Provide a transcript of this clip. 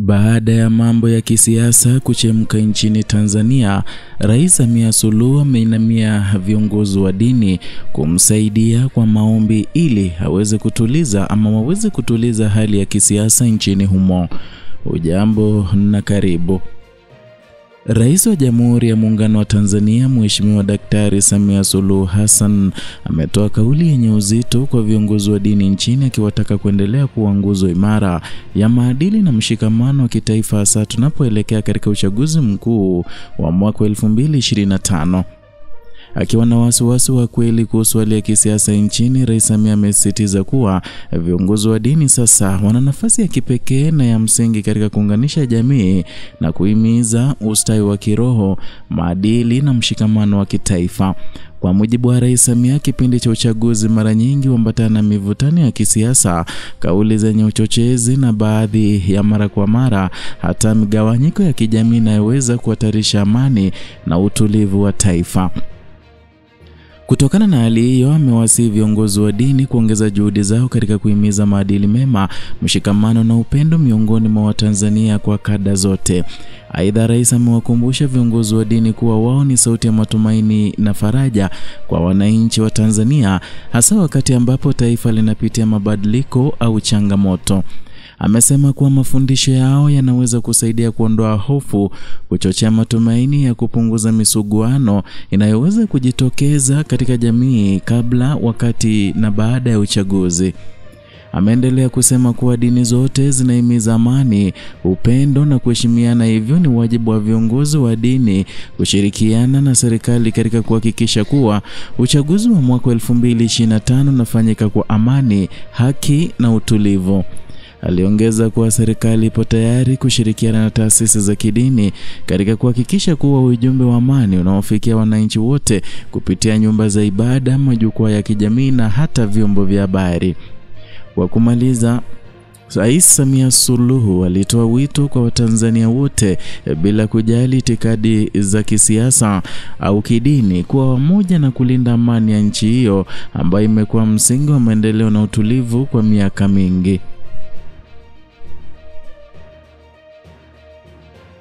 Baada ya mambo ya kisiasa kuchemka nchini Tanzania, Rais Samia Suluhu ameinamia viongozi wa dini kumsaidia kwa maombi ili waweze kutuliza hali ya kisiasa nchini humo. Ujambo na karibu. Rais wa Jamhuri ya Muungano wa Tanzania Mheshimiwa Daktari Samia Suluhu Hassan ametoa kauli yenye uzito kwa viongozi wa dini nchini akiwataka kuendelea kuwa nguzo imara ya maadili na mshikamano wa kitaifa hasa tunapoelekea katika uchaguzi mkuu wa mwaka 2025. Akiwa na wasiwasi wa kweli kuhusu hali ya kisiasa nchini, Rais Samia amesisitiza kuwa viongozi wa dini sasa wana nafasi ya kipekee na ya msingi katika kuunganisha jamii na kuhimiza ustawi wa kiroho, maadili na mshikamano wa kitaifa. Kwa mujibu wa Rais Samia, kipindi cha uchaguzi mara nyingi huambatana na mivutano ya kisiasa, kauli zenye uchochezi na baadhi ya mara kwa mara hata migawanyiko ya kijamii inayoweza kuhatarisha amani na utulivu wa taifa. Kutokana na hali hiyo, amewasihi viongozi wa dini kuongeza juhudi zao katika kuhimiza maadili mema, mshikamano na upendo miongoni mwa Watanzania kwa kada zote. Aidha, Rais amewakumbusha viongozi wa dini kuwa wao ni sauti ya matumaini na faraja kwa wananchi wa Tanzania, hasa wakati ambapo taifa linapitia mabadiliko au changamoto. Amesema kuwa mafundisho yao yanaweza kusaidia kuondoa hofu, kuchochea matumaini ya kupunguza misuguano inayoweza kujitokeza katika jamii kabla, wakati na baada ya uchaguzi. Ameendelea kusema kuwa dini zote zinahimiza amani, upendo na kuheshimiana, hivyo ni wajibu wa viongozi wa dini kushirikiana na serikali katika kuhakikisha kuwa uchaguzi wa mwaka 2025 unafanyika kwa amani, haki na utulivu. Aliongeza kuwa serikali ipo tayari kushirikiana na taasisi za kidini katika kuhakikisha kuwa ujumbe wa amani unaofikia wananchi wote kupitia nyumba za ibada, majukwaa ya kijamii na hata vyombo vya habari. Kwa kumaliza, Rais Samia Suluhu alitoa wito kwa Watanzania wote bila kujali itikadi za kisiasa au kidini kuwa wamoja na kulinda amani ya nchi hiyo ambayo imekuwa msingi wa maendeleo na utulivu kwa miaka mingi.